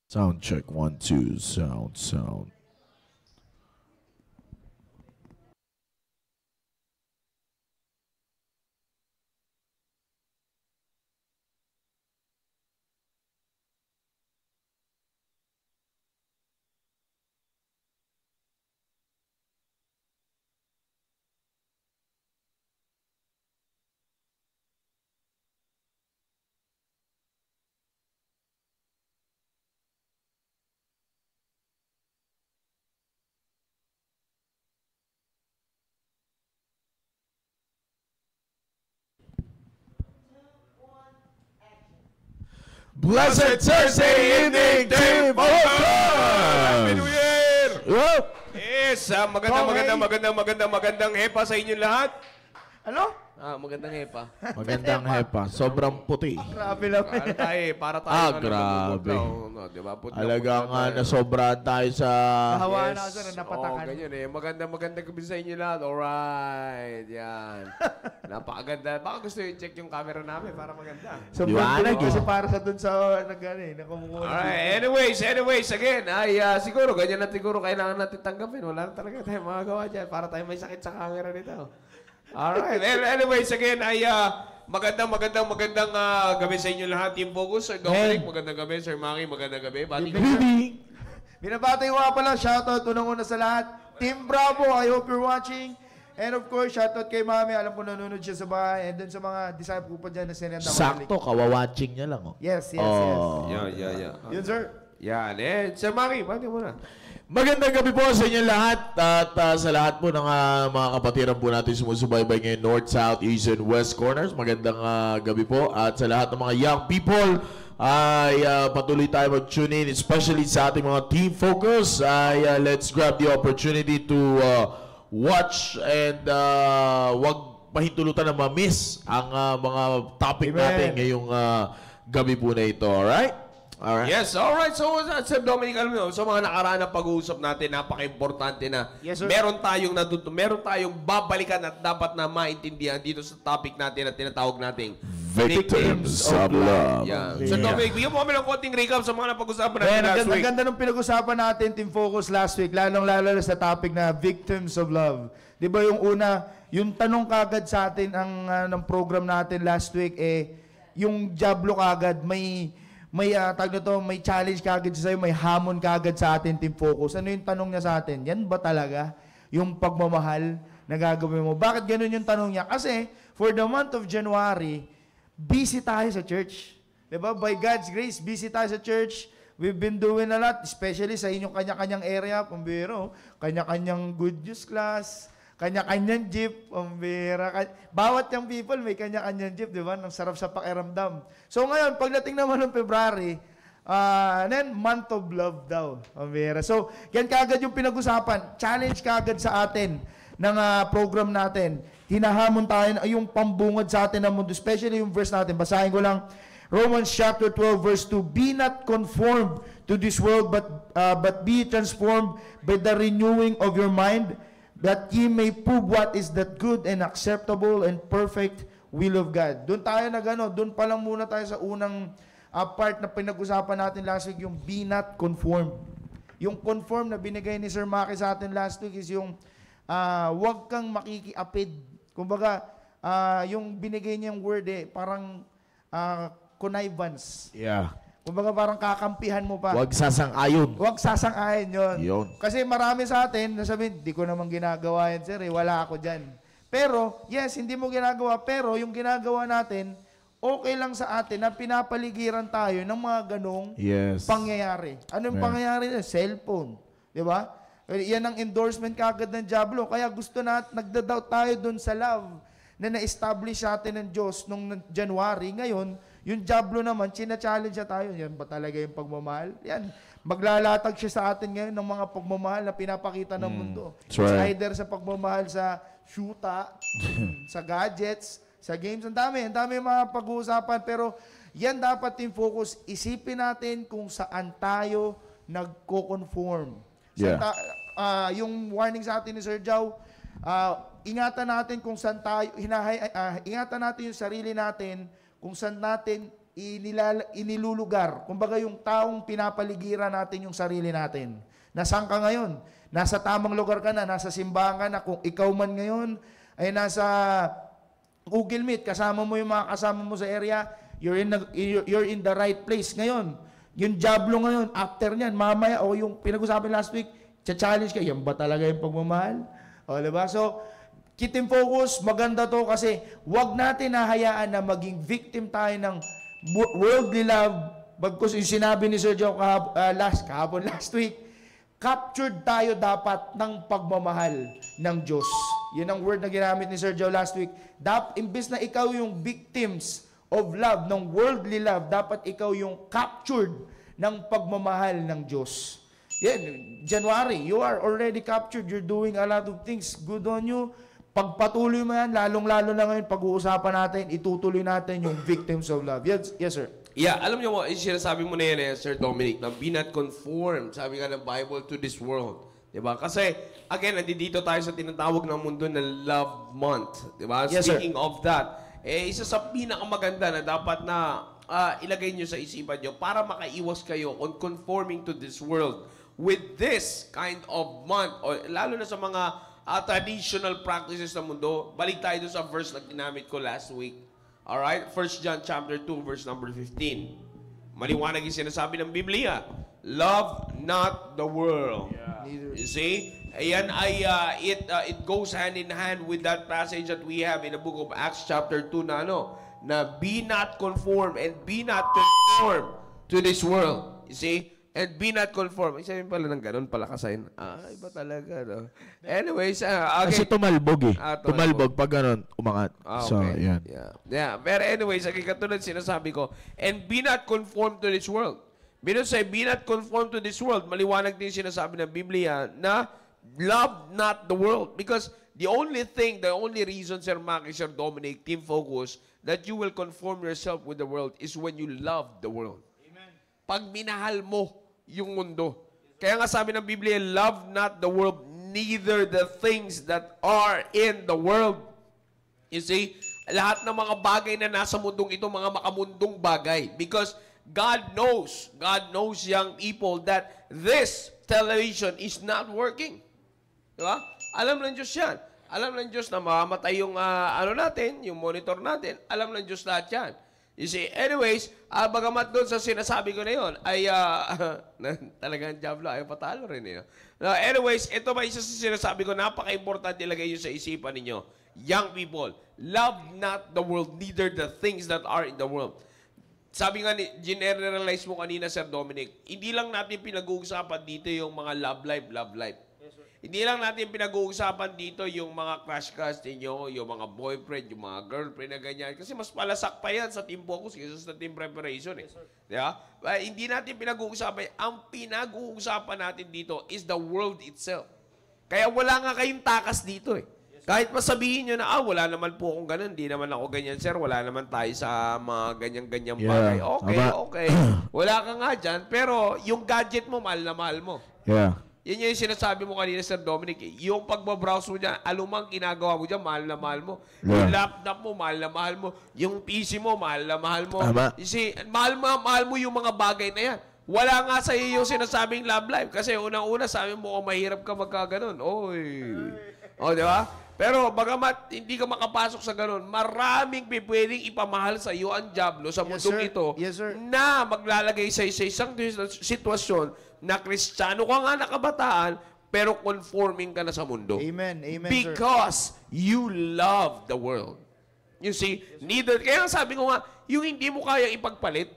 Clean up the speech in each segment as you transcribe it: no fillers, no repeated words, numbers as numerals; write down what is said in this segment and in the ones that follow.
Sound check, 1, 2, sound. Blessed Thursday evening, Team Happy New Focus! Year! Whoop! Yes, magandang hepa sa inyo lahat. Ano? Magandang hepa. Magandang hepa. Sobrang puti. Grabe lang. Para tayo. Grabe. Diba? Alaga nga na sobrang tayo sa... Nahawaan ako sir, napatakan. ganyan eh. Magandang gabi sa inyo lahat. Alright. Yan. Napakaganda. Baka gusto yung check yung camera namin para maganda. Sobrang Liwanag, kasi oh. para sa dun sa nakumukuha. Alright. Anyways, again. Siguro, ganyan na siguro kailangan natin tanggapin. Wala na talaga tayong magagawa dyan para tayo may sakit sa camera nito. Alright. Anyways, again, magandang gabi sa inyo lahat. Team Focus, Sir Dominic, magandang gabi. Sir Maki, magandang gabi. Binabati ko nga pala, shoutout unang-una sa lahat. Team Bravo, I hope you're watching. And of course, shoutout kay Mami. Alam ko nanonood siya sa bahay. And dun sa mga disciple ko pa dyan na sinenda. Sakto, kawawatching niya lang. Oh. Yes. Yeah. Yun, sir. Yan. Sir Maki, bati mo na. Magandang gabi po sa inyo lahat at sa lahat po ng mga kapatiran po natin sumusubaybay ngayon North, South, East, and West Corners. Magandang gabi po at sa lahat ng mga young people ay patuloy tayo mag-tune in, especially sa ating mga Team Focus. Let's grab the opportunity to watch and wag pahintulutan na ma-miss ang mga topic natin ngayong gabi po na ito. Alright? Alright. Yes, alright. So, Sir Dominic, alam mo, sa mga nakaraan na pag-uusap natin, napaka-importante na meron tayong babalikan at dapat na maintindihan dito sa topic natin at tinatawag nating Victims of Love. Yeah. Sir Dominic, bigyan mo kami ng konting recap sa mga napag-usapan natin last week. Ang ganda ng pinag-usapan natin, Team Focus, last week, lalong-lalo sa topic na Victims of Love. Di ba yung una, yung tanong kagad sa atin ng program natin last week, yung Diablo kagad, may challenge kagad sa'yo, may hamon kagad sa atin, Team Focus. Ano yung tanong niya sa atin? Yan ba talaga yung pagmamahal na gagawin mo? Bakit ganun yung tanong niya? Kasi, for the month of January, busy tayo sa church. Diba? By God's grace, busy tayo sa church. We've been doing a lot, especially sa inyong kanya-kanyang area, pambiro, kanya-kanyang good news class, kanya-kanyang jeep, pambira. Bawat yung people may kanya-kanyang jeep, di ba? Ang sarap sa pakiramdam. So ngayon, pagdating naman ng February, then month of love daw, pambira. So, yan kagad yung pinag-usapan. Challenge kagad sa atin ng program natin. Hinahamon tayo yung pambungad sa atin ng mundo, especially yung verse natin. Basahin ko lang. Romans chapter 12 verse 2, be not conformed to this world, but be transformed by the renewing of your mind, that ye may prove what is that good and acceptable and perfect will of God. Doon tayo doon pa lang muna tayo sa unang part na pinag-usapan natin last week, yung be not conformed. Yung conform na binigay ni Sir Maki sa atin last week is yung wag kang makikiapid. Kumbaga, yung binigay niyang word parang connivance. Yeah. Kumbaga parang kakampihan mo pa. Huwag sasang-ayon. Huwag sasang-ayon yun. Yun. Kasi marami sa atin, nasabihin, di ko naman ginagawa yan, sir. Wala ako dyan. Pero, yes, hindi mo ginagawa. Pero, yung ginagawa natin, okay lang sa atin na pinapaligiran tayo ng mga ganong pangyayari. Ano yung pangyayari? Cellphone. Di ba? Yan ang endorsement kagad ng Diablo. Kaya gusto nagda-doubt tayo dun sa love na na-establish sa atin ng Diyos nung January. Ngayon, yung Diablo naman, china-challenge siya tayo. Yan ba talaga yung pagmamahal? Yan. Maglalatag siya sa atin ngayon ng mga pagmamahal na pinapakita ng mundo. It's either sa pagmamahal sa shoota, sa gadgets, sa games. Ang dami mga pag-uusapan. Pero yan dapat yung focus. Isipin natin kung saan tayo nagko-conform. Yung warning sa atin ni Sir Jow, ingatan natin kung saan tayo, ingatan natin yung sarili natin kung saan natin inilulugar. Kumbaga yung taong pinapaligiran natin yung sarili natin. Nasaan ka ngayon? Nasa tamang lugar ka na, nasa simbahan ka na. Kung ikaw man ngayon ay nasa Google Meet, kasama mo yung mga kasama mo sa area, you're in the right place ngayon. Yung Diablo ngayon, after niyan, mamaya, o yung pinag-usapan last week, challenge ka, yan ba talaga yung pagmamahal? O, diba? So, keep in focus, maganda to kasi wag natin nahayaan na maging victim tayo ng worldly love. Bagkus yung sinabi ni Sir Joe kahapon last week, captured tayo dapat ng pagmamahal ng Diyos. Yun ang word na ginamit ni Sir Joe last week. Imbis na ikaw yung victims of love, ng worldly love, dapat ikaw yung captured ng pagmamahal ng Diyos. Yan, January, you are already captured. You're doing a lot of things. Good on you. Pagpatuloy mo yan, lalong-lalo na ngayon, pag-uusapan natin, itutuloy natin yung victims of love. Yes sir. Yeah, alam niyo mo, sinasabi mo na yan, Sir Dominic, na be not conformed, sabi nga ng Bible, to this world. Diba? Kasi, again, nandito tayo sa tinatawag ng mundo na Love Month. Diba? Yes, Speaking of that, isa sa pinakamaganda na dapat na ilagay nyo sa isipan nyo para makaiwas kayo on conforming to this world with this kind of month, o lalo na sa mga traditional practices ng mundo. Balik tayo doon sa verse na ginamit ko last week. Alright? 1 John chapter 2, verse number 15. Maliwanag yung sinasabi ng Biblia. Love not the world. Yeah. You see? Ayan ay, it goes hand in hand with that passage that we have in the book of Acts chapter 2 na na be not conformed and be not conformed to this world. You see? And be not conformed. Isabi pala ng ganun pala kasayin. Iba talaga, no? Anyways, okay. Kasi tumalbog eh. Tumalbog. Pag ganun, umangat. Okay. So, yan. Yeah. Pero anyways, katulad sinasabi ko, and be not conformed to this world. Because say, be not conformed to this world, maliwanag din sinasabi ng Biblia na love not the world. Because the only reason, Sir Maki, Sir Dominic, Team Focus, that you will conform yourself with the world is when you love the world. Amen. Pag minahal mo yung mundo. Kaya nga sabi ng Biblia, love not the world, neither the things that are in the world. You see, lahat ng mga bagay na nasa mundong ito, mga makamundong bagay. Because God knows young people that this television is not working. Diba? Alam ng Diyos yan. Alam ng Diyos na mamamatay yung natin, yung monitor natin. Alam ng Diyos lahat yan. You see, anyways, bagamat doon sa sinasabi ko na yun, ay talagang Diablo, ay patalo rin. Anyways, ito ba isa sa sinasabi ko, napaka-importante ilagay yun sa isipan ninyo. Young people, love not the world, neither the things that are in the world. Sabi nga, generalize mo kanina, Sir Dominic, hindi lang natin pinag-uusapan dito yung mga love life. Hindi lang natin pinag-uusapan dito yung mga crush ninyo, yung mga boyfriend, yung mga girlfriend na ganyan. Kasi mas palasak pa yan sa team focus kaysa sa team preparation. Diba? Hindi natin pinag-uusapan. Ang pinag-uusapan natin dito is the world itself. Kaya wala nga kayong takas dito eh. Kahit masabihin nyo na, wala naman po akong ganun, hindi naman ako ganyan, sir. Wala naman tayo sa mga ganyan-ganyan bagay. Okay. Wala ka nga dyan, pero yung gadget mo, mahal na mahal mo. Yeah. Yan yung sinasabi mo kanina, Sir Dominic. Yung pagbabrowse mo dyan, alumang ginagawa mo dyan, mahal na mahal mo. Yeah. Yung laptop mo, mahal na mahal mo. Yung PC mo, mahal na mahal mo. Tama. You see, mahal mo yung mga bagay na yan. Wala nga sa iyo yung sinasabing love life. Kasi unang-una, sabi mo, kung mahirap ka magkaganon. Oy. Di ba? Pero bagamat hindi ka makapasok sa ganun, maraming pwedeng ipamahal sa iyo ang Diablo sa mundong ito na maglalagay sa isang sitwasyon na Kristiyano ka nga na kabataan, pero conforming ka na sa mundo. Amen. Amen, because you love the world. You see, kaya sabi ko nga, yung hindi mo kaya ipagpalit,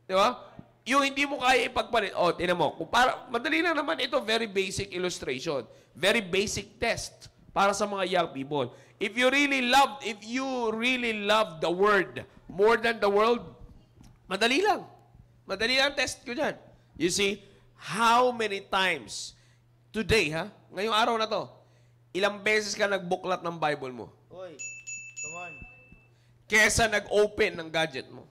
di ba? Yung hindi mo kaya ipagpalit, tinan mo, madali lang naman ito, very basic illustration, very basic test para sa mga young people. If you really love the word more than the world, madali lang. Madali lang test ko dyan. You see, how many times today, ngayong araw na to, ilang beses ka nagbuklat ng Bible mo? Oy, come on. Kesa nag-open ng gadget mo.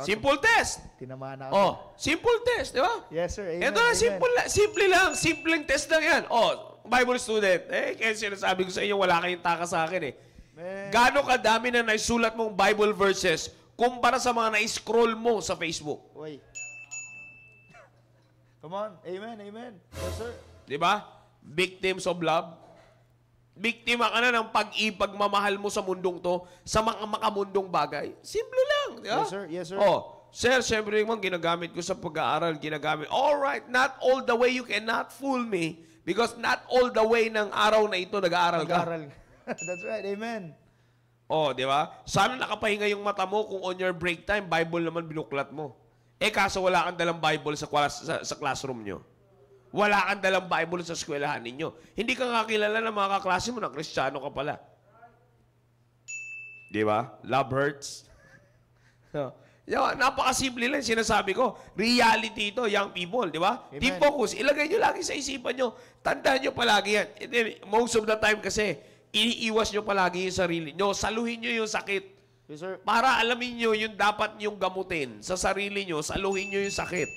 Simple test. Tinamaan ako. Simple test, di ba? Yes, sir. Amen. Ito na, simple lang. Simpleng test lang yan. Bible student. Kaya sinasabi ko sa inyo, wala kayong taka sa akin eh. Gaano kadami na naisulat mong Bible verses kumpara sa mga na-scroll mo sa Facebook? Uy. Come on. Amen, amen. Yes, sir. Di ba? Victims of love. Biktima ka na ng pag-ipagmamahal mo sa mundong to, sa mga makamundong bagay. Simple lang. Di ba? Yes, sir. Yes, sir. Oh, sir, siyempre naman ginagamit ko sa pag-aaral. Alright, not all the way you cannot fool me because not all the way ng araw na ito nag-aaral ka. Mag-aral. That's right. Amen. Oh, di ba? Sana nakapahinga yung mata mo kung on your break time, Bible naman binuklat mo. Kaso wala kang dalang Bible sa classroom nyo. Wala kang dalang Bible sa eskwelahan ninyo. Hindi ka kakilala ng mga kaklase mo na Kristiyano ka pala. Di ba? Love hurts. Napakasimple lang sinasabi ko. Reality ito, young people. Di ba? Amen. Team focus. Ilagay nyo lagi sa isipan nyo. Tandaan nyo palagi yan. And then, most of the time kasi, iniiwas nyo palagi yung sarili nyo. Saluhin nyo yung sakit. Yes, sir. Para alamin nyo yung dapat nyong gamutin sa sarili nyo, saluhin nyo yung sakit.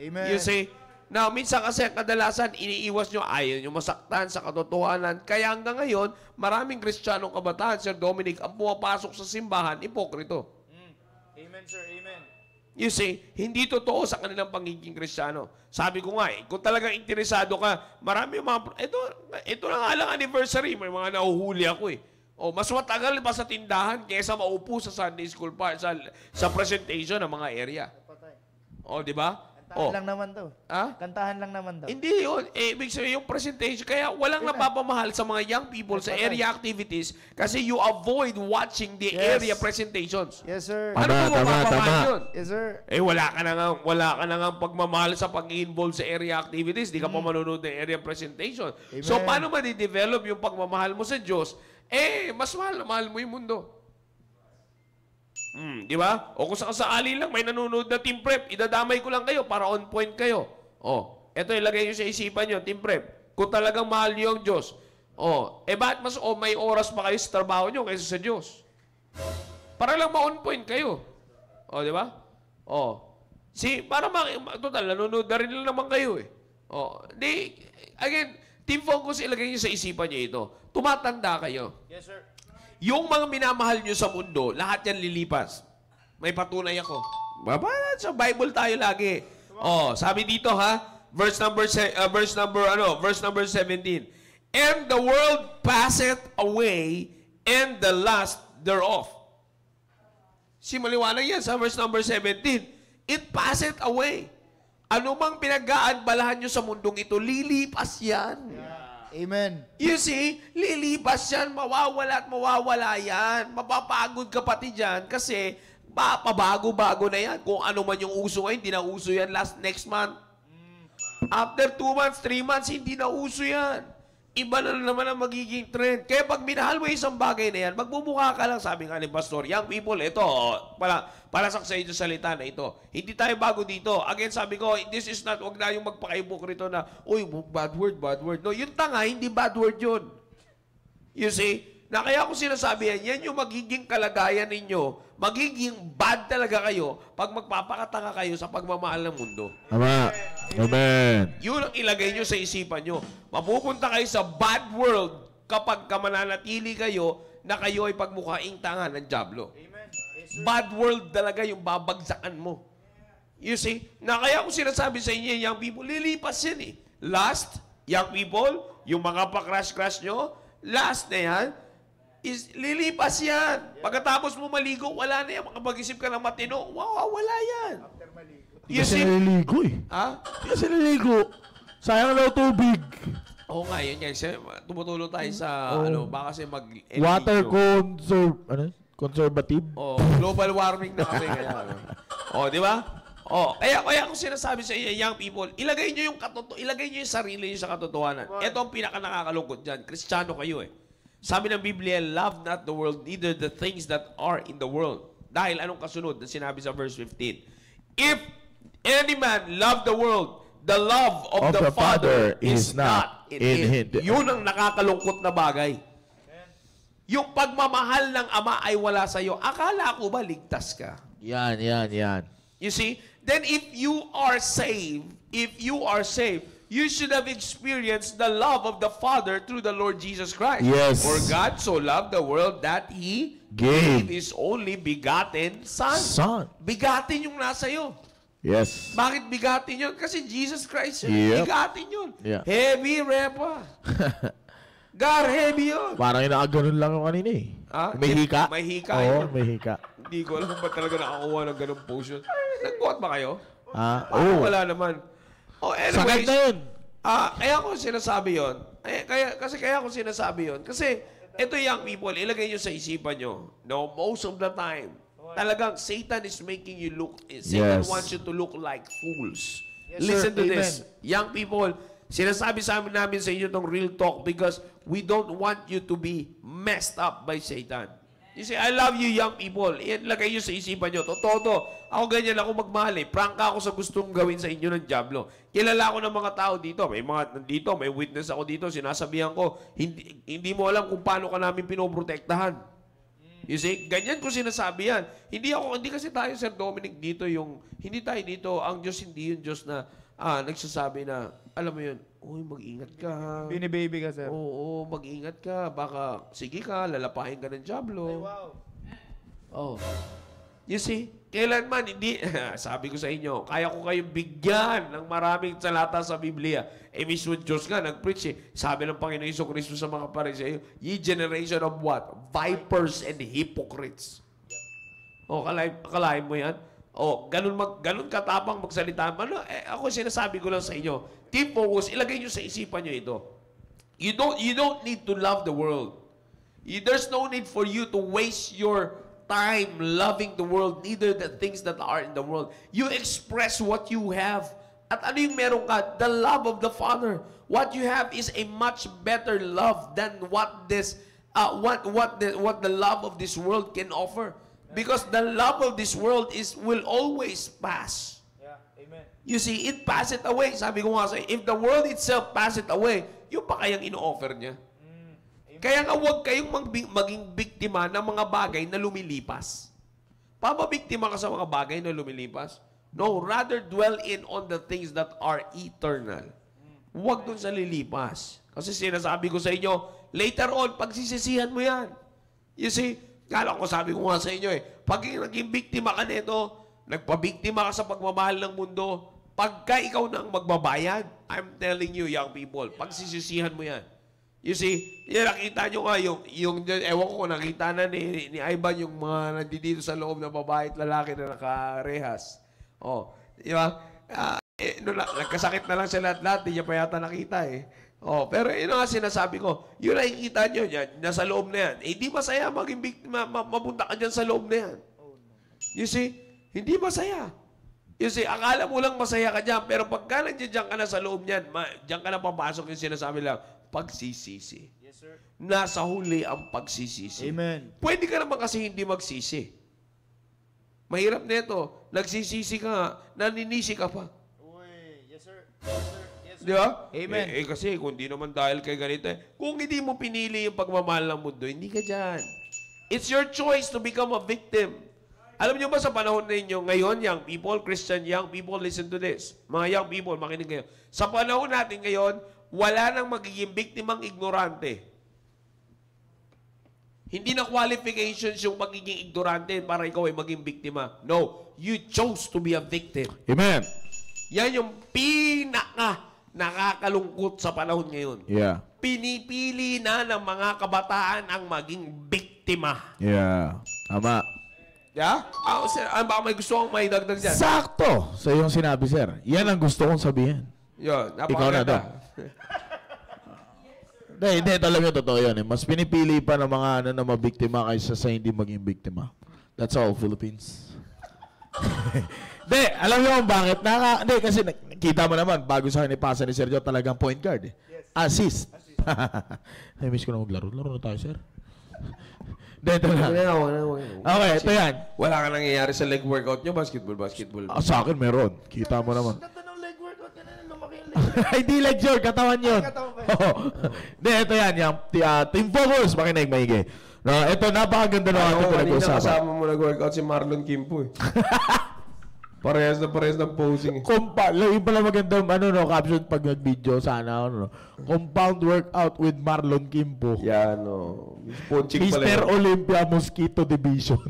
Amen. You see? Now, minsan kasi kadalasan, iniiwas nyo, ayaw nyo masaktan sa katotohanan. Kaya hanggang ngayon, maraming Kristiyanong kabataan, Sir Dominic, ang pumapasok sa simbahan, ipokrito. Amen, sir. Amen. You see, hindi totoo sa kanilang pagiging Kristiyano. Sabi ko nga, kung talagang interesado ka, marami yung mga... Ito na nga lang anniversary, may mga nahuhuli ako mas matagal pa sa tindahan kaysa maupo sa Sunday school sa presentation ng mga area. Di ba? Kantahan lang naman daw. Ha? Kantahan lang naman daw. Hindi yun. Ibig sabihin yung presentation. Kaya walang napapamahal sa mga young people sa area activities kasi you avoid watching the area presentations. Yes, sir. Ano mo mapapamahal yun? Yes, sir. Wala ka na nga pagmamahal sa pag-involve sa area activities. Di ka pa manonood ng area presentation. Amen. So, paano ma-develop yung pagmamahal mo sa Diyos? Mas mahal mo yung mundo. Di ba? O kung sakasakali lang, may nanonood na team prep, idadamay ko lang kayo para on point kayo. Eto ilagay nyo sa isipan nyo, team prep. Kung talagang mahal nyo ang Diyos, bakit mas may oras pa kayo sa trabaho nyo kaysa sa Diyos? Para lang ma-on point kayo. Di ba? Para total, nanonood na rin lang naman kayo again, team focus, ilagay nyo sa isipan nyo ito. Tumatanda kayo. Yes, sir. Yung mga minamahal nyo sa mundo, lahat yan lilipas. May patunay ako. Sa Bible tayo lagi. Sabi dito verse number 17. And the world passeth away, and the lust thereof. Maliwanag yan sa verse number 17. It passeth away. Ano mang pinag-aabalahan nyo sa mundong ito, lilipas yan. Amen. You see, lilipas yan, mawawala at mawawala yan. Mapapagod ka pati dyan kasi pabago-bago na yan. Kung ano man yung uso ngayon, hindi na uso yan next month. After 2 months, 3 months, hindi na uso yan. Iba na naman ang magiging trend. Kaya pag minahal mo isang bagay na yan, magmumukha ka lang, sabi nga ni Pastor, young people, ito, para sa inyo salita na ito. Hindi tayo bago dito. Again, sabi ko, this is not, wag na yung magpaka-ipokrito na, uy, bad word. No, yung tanga, hindi bad word yun. You see? Na kaya ko sinasabi yan yung magiging kalagayan ninyo, magiging bad talaga kayo pag magpapakatanga kayo sa pagmamahal ng mundo. Tama. Amen. Yun ang ilagay nyo sa isipan nyo. Mapupunta kayo sa bad world kapag mananatili kayo na kayo ay pagmukhaing tanga ng dyablo. Bad world talaga yung babagsakan mo. You see? Na kaya ko sinasabi sa inyo, young people, lilipas yan Last, young people, yung mga pa-crash-crash nyo, last na yan, is lilipas yan. Pagkatapos mo maligo, wala na yan. Makapag-isip ka ng matino, wala yan. Hindi kasi naliligo Ha? Hindi kasi naliligo. Sayang daw tubig. Oo nga, yun nga. Tumutulong tayo sa, baka kasi Water conservative. Global warming na kasi kaya. Di ba? Kaya kung sinasabi sa inyo, young people, ilagay nyo yung sarili nyo sa katotohanan. Ito ang pinaka nakakalungkot dyan. Kristiyano kayo Sabi ng Biblia, love not the world, neither the things that are in the world. Dahil anong kasunod na sinabi sa verse 15? If any man love the world, the love of the Father is not in him. Yun ang nakakalungkot na bagay. Yung pagmamahal ng Ama ay wala sa iyo. Akala ko ba ligtas ka? Yan. You see? Then if you are saved, you should have experienced the love of the Father through the Lord Jesus Christ. Yes. For God so loved the world that He Gave. His only begotten Son. Son. Bigatin yung nasa iyo. Yes. Bakit bigatin yun? Kasi Jesus Christ yun. Yep. Bigatin yun. Yeah. Heavy, repa. God, heavy yun. Parang inaaganon lang yung kanina eh. Ah, May hika? may hika Oo, yun. may hika. Hindi ko alam kung ba't talaga nakakuha ng ganung potion. Nag-quote ba kayo? Ah, Parang oo. wala naman. Oh, Sakit anyways. na yun. Kaya ko sinasabi yun. Kaya ko sinasabi yun. Kasi, ito young people, ilagay nyo sa isipan nyo. No, most of the time, talagang Satan is making you look, Satan Yes. wants you to look like fools. Yes, Listen sir. to Amen. this. Young people, sinasabi sa namin sa inyo itong real talk because we don't want you to be messed up by Satan. You say, I love you, young people. Ilagay nyo sa isipan nyo. Totoo to. Ako ganyan ako magmahal eh. Prangka ako sa gustong gawin sa inyo ng Diablo. Kilala ko ng mga tao dito. May mga nandito, may witness ako dito. Sinasabihan ko, hindi mo alam kung paano ka namin pinoprotektahan. You see, ganyan ko sinasabi yan. Hindi kasi tayo, Sir Dominic, dito yung, hindi tayo dito, ang Diyos hindi yung Diyos na nagsasabi na, alam mo yun, uy, mag-ingat ka. Bini-baby ka, sir. Oo, mag-ingat ka. Baka, sige ka, lalapahin ka ng Diablo. Oh. You see, kailanman hindi, sabi ko sa inyo, kaya ko kayong bigyan ng maraming salata sa Biblia. Eh, mismo Diyos nga, nag-preach eh. Sabi ng Panginoon Jesucristo sa mga Pariseo, ye generation of what? Vipers and hypocrites. Oh, kalahin mo yan? Oh, ganun katapang magsalita. Ako sinasabi ko lang sa inyo, Team Focus, ilagay nyo sa isipan nyo ito. You don't need to love the world. There's no need for you to waste your time loving the world, neither the things that are in the world. You express what you have. At ano yung meron ka? The love of the Father. What you have is a much better love than what the love of this world can offer. Because the love of this world will always pass. Yeah, amen. You see, it pass it away. Sabi ko nga sa'yo, if the world itself pass it away, yung pa kayang ino-offer niya? Kaya nga huwag kayong maging biktima ng mga bagay na lumilipas. Pababiktima ka sa mga bagay na lumilipas? No, rather dwell in on the things that are eternal. Huwag dun sa lilipas. Kasi sinasabi ko sa inyo, later on, pagsisisihan mo yan. You see, kala ko sabi ko nga sa inyo pag naging biktima ka nito, nagpabiktima ka sa pagmamahal ng mundo, pagka ikaw nang magbabayad, I'm telling you, young people, pagsisisihan mo yan. You see, nakita nyo nga ewan ko kung nakita na ni Ivan yung mga nandito sa loob na babae at lalaki na nakarehas. Oh, di ba? Nagkasakit na lang sa lahat-lahat, di niya pa yata nakita eh. Oh, pero yun nga sinasabi ko, yun nakikita nyo yan, nasa loob na yan. Eh, di masaya maging biktima, mapunta ka dyan sa loob na yan. You see, hindi masaya. You see, akala mo lang masaya ka dyan, pero pagka nandiyan ka na sa loob niyan, dyan ka na papasok yung sinasabi lang, pagsisisi. Yes, sir. Nasa huli ang pagsisisi. Amen. Pwede ka naman kasi hindi magsisi. Mahirap nito. Nagsisisi ka, naninisi ka pa. Uy, yes, sir. Yes, sir. Yes, sir. Di ba? Amen. Kasi kung di naman dahil kay ganito, kung hindi mo pinili yung pagmamahal ng mundo, hindi ka dyan. It's your choice to become a victim. Alam niyo ba sa panahon ninyo, ngayon, young people, Christian young people, listen to this. Mga young people, makinig kayo. Sa panahon natin ngayon, wala nang magiging biktimang ignorante. Hindi na qualifications yung magiging ignorante para ikaw ay maging biktima. No, you chose to be a victim. Amen. Yan yung nakakalungkot sa panahon ngayon. Yeah. Pinipili na ng mga kabataan ang maging biktima. Yeah. Tama. Yeah? Sir, baka may gusto kong may dagdag dyan. Sakto sa iyong sinabi, sir. Yan ang gusto kong sabihin. Yun, Ikaw na daw. Hindi, talaga totoo yan. Mas pinipili pa ng mga na mabiktima kaysa sa hindi maging biktima. That's all, Philippines. Hindi, alam niyo kung bakit? Hindi, kasi nakita mo naman, bago sa akin ipasa ni Sergio, talagang point guard. Yes. Assist. Namiss ko na maglaro. Laro na tayo, sir. Hindi, ito na. Okay, ito yan. Wala ka nangyayari sa leg workout nyo, basketball. Sa akin meron. Kita mo naman. Ganda ng leg workout ka na lumaki yung leg. Hindi leg yun, katawan yun. Hindi, ito yan. Yung, team focus, makinig, maigi. No, ito, napakaganda ng ating pinag-uusapan. Kasama mo nag-workout si Marlon Kimpo eh. Parehas ng posing. Yung pala magandang caption pag nag-video sana compound workout with Marlon Kimpo. Yan, Punching pala. Mr. Olympia Mosquito Division.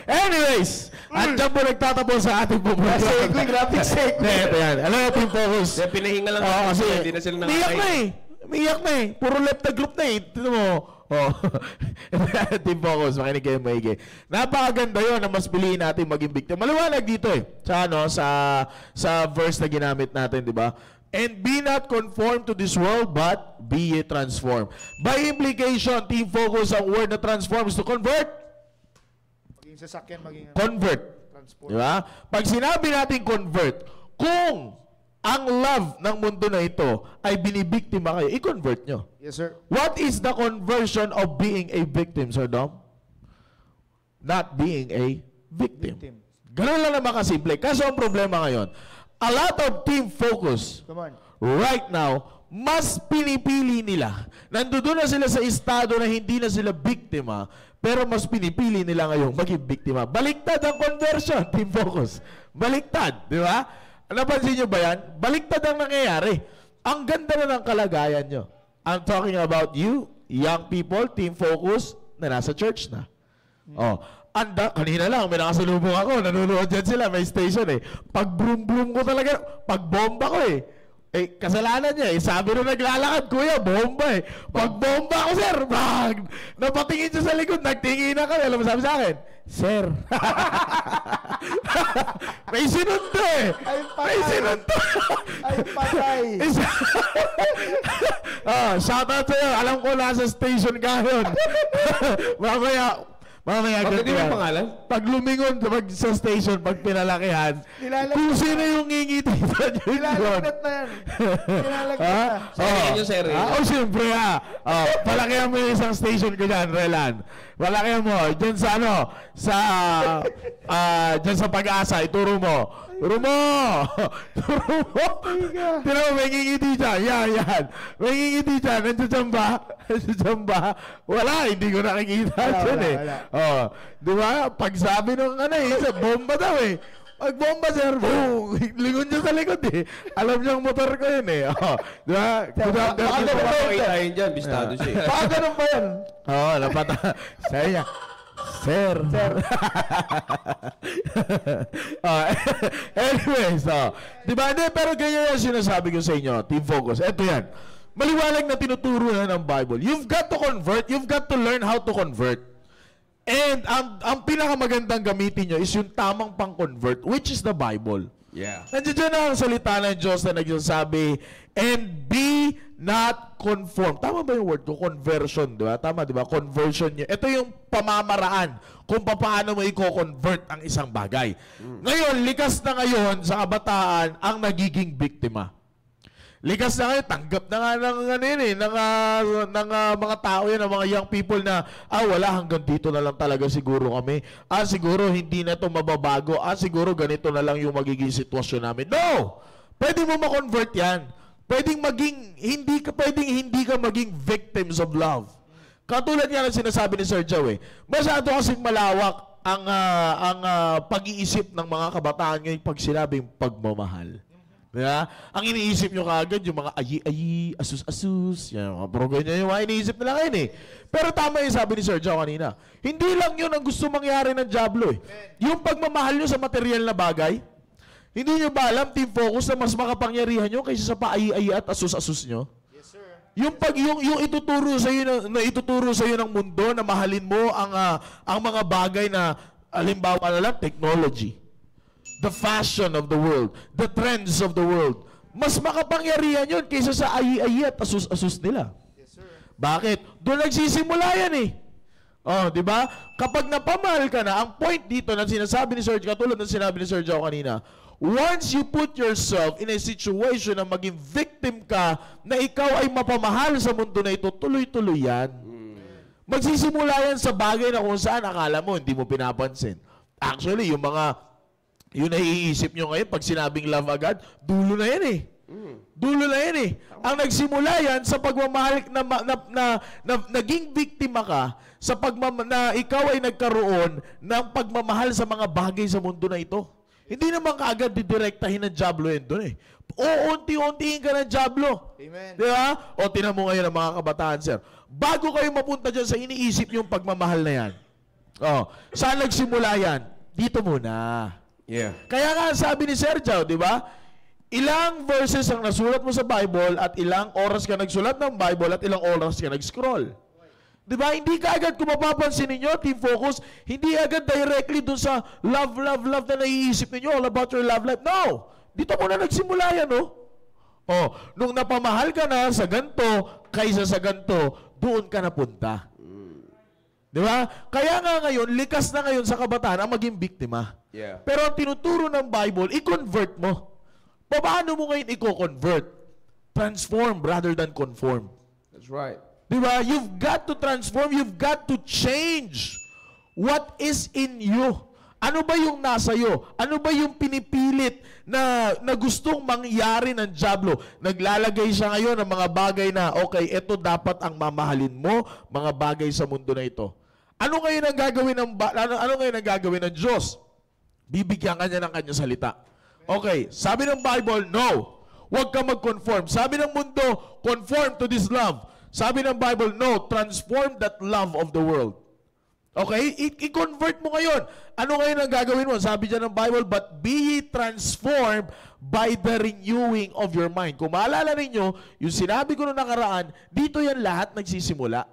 Anyways, andyan po nagtatapos sa ating pupunta. Graphic segue. Ito yan. Alam mo, Team Focus. Kaya pinahinga lang kasi hindi na sila umiyak nakakain. Umiyak na eh. Puro left na group na eh. Tignan mo. Team Focus, makinig kayo maigi. Napakaganda yun na mas piliin natin maging victim. Maliwanag dito eh. Sa verse na ginamit natin, di ba? And be not conformed to this world, but be ye transformed. By implication, Team Focus, ang word na transform is to convert. Maging sasakyan, maging Convert. transport. Di ba? Pag sinabi natin convert, kung ang love ng mundo na ito ay binibiktima kayo, i-convert nyo. Yes, sir. What is the conversion of being a victim, Sir Dom? Not being a victim. Ganun lang naman kasimple. Kaso ang problema ngayon, a lot of Team Focus Come on. right now, mas pinipili nila. Nandoon na sila sa estado na hindi na sila biktima, pero mas pinipili nila ngayong maging biktima. Baliktad ang conversion, Team Focus. Baliktad, di ba? Napansin nyo ba yan? Baliktad ang nangyayari. Ang ganda na ng kalagayan nyo. I'm talking about you, young people, Team Focus, na nasa church na. Kanina lang, may nakasalubong ako, nanonood dyan sila, may station eh. Pag broom ko talaga, pag bomba ko eh. Kasalanan niya eh. Sabi nung naglalakad, kuya, bomba eh. Pag bomba ko, sir, napatingin siya sa likod, nagtingin na kami. Alam mo sabi sa akin? Sir. May sinundo eh. May sinundo. Ay, patay. Shoutout sa'yo. Alam ko nasa station ka yun. Mamaya Bakit di may pangalan? Pag lumingon sa station, pag pinalakihan, kung sino yung ngingititan yun. Nilalagnat na yan. Nilalagnat na. Serye yung serye. Siyempre palakihan mo yung isang station ko dyan, Relan. Palakihan mo, dyan sa dyan sa Pag-asa, ituro mo. Turo mo! Tira mo, may ngingiti dyan. Yan. May ngingiti dyan. Nandiyan ba? Wala, hindi ko nakikita dyan eh. Di ba? Pag sabi nung bomba daw eh. Pag bomba, sir, lingon niya sa likod eh. Alam niya ang motor ko yun eh. Di ba? Baka napapakita yun dyan, bistado siya eh. Baka ganun ba yan? Sabi niya, Sir. Anyways, di ba? Pero ganyan yung sinasabi ko sa inyo, Team Focus. Ito yan. Maliwanag na tinuturo na ng Bible. You've got to convert. You've got to learn how to convert. And ang pinakamagandang gamitin nyo is yung tamang pang-convert, which is the Bible. Yeah. Nandiyan na ang salita ng Diyos na nagsasabi, and be not conformed. Tama ba yung word ko? Conversion, di ba? Tama, di ba? Conversion niya. Ito yung pamamaraan kung paano mo i-convert ang isang bagay. Ngayon, likas na ngayon sa kabataan ang nagiging biktima. Likas na ngayon, tanggap na nga ng mga tao yan, ng mga young people na, wala, hanggang dito na lang talaga siguro kami. Siguro hindi na ito mababago. Siguro ganito na lang yung magiging sitwasyon namin. No! Pwede mo ma-convert yan. Pwedeng hindi ka maging victims of love. Katulad nga ng sinasabi ni Sir Joe masyado kasing malawak ang pag-iisip ng mga kabataan ngayon pag sinabing pagmamahal. Diba? Ang iniisip nyo kaagad, yung mga ayi-ayi, asus-asus, yan, mga program nyo, yung mga iniisip nila ngayon eh. Pero tama yung sabi ni Sir Joe kanina. Hindi lang yun ang gusto mangyari ng Diablo eh. Yung pagmamahal nyo sa material na bagay, hindi nyo ba alam, Team Focus, na mas makapangyarihan nyo kaysa sa paayi-ayi at asus-asus nyo? Yes, sir. Yung ituturo sa iyo ng mundo na mahalin mo ang mga bagay na halimbawa na lang technology, the fashion of the world, the trends of the world. Mas makapangyarihan yun kaysa sa ayi-ayi at asus-asus nila. Yes, sir. Bakit? Doon nagsisimula yan eh. Di ba? Kapag napamahal ka na, ang point dito na sinasabi ni Sir, katulad ng sinabi ni Sir Joe kanina, once you put yourself in a situation na maging victim ka, na ikaw ay mapamahal sa mundo na ito, tuloy-tuloy yan. Magsisimula yan sa bagay na kung saan akala mo, hindi mo pinapansin. Actually, yung naiisip nyo ngayon, pag sinabing love agad, dulo na yan eh. Dulo na yan eh. Ang nagsimula yan sa pagmamahal na naging biktima ka na ikaw ay nagkaroon ng pagmamahal sa mga bagay sa mundo na ito. Hindi naman kaagad didirektahin ng Diablo yun doon eh. Unti-untiin ka ng Diablo. Amen. Di ba? O tinan mo ngayon ang mga kabataan, sir. Bago kayo mapunta dyan sa iniisip yung pagmamahal na yan. Oh, saan nagsimula yan? Dito muna. Yeah. Kaya nga sabi ni Sir Joe, di ba? Ilang verses ang nasulat mo sa Bible at ilang oras ka nagsulat ng Bible at ilang oras ka nag-scroll. Di ba? Hindi ka agad, kung mapapansin ninyo, Team Focus, hindi agad directly dun sa love na naiisip ninyo, all about your love life. No! Dito muna nagsimula yan, no? Oh, nung napamahal ka na sa ganto, kaysa sa ganto, doon ka napunta. Di ba? Kaya nga ngayon, likas na ngayon sa kabataan ang maging biktima. Yeah. Pero ang tinuturo ng Bible, i-convert mo. Paano mo ngayon i-convert? Transform rather than conform. That's right. Di ba? You've got to transform. You've got to change what is in you. Ano ba yung nasa iyo? Ano ba yung pinipilit na gustong mangyari ng Diablo? Naglalagay siya ngayon ng mga bagay na, okay, ito dapat ang mamahalin mo, mga bagay sa mundo na ito. Ano ngayon ang gagawin ano ngayon ang gagawin ng Diyos? Bibigyan kanya ng kanyang salita. Okay, sabi ng Bible, no. Huwag ka mag-conform. Sabi ng mundo, conform to this love. Sabi ng Bible, no. Transform that love of the world. Okay? I-convert mo ngayon. Ano ngayon ang gagawin mo? Sabi dyan ng Bible, but be ye transformed by the renewing of your mind. Kung maalala ninyo, yung sinabi ko noong nakaraan, dito yan lahat nagsisimula.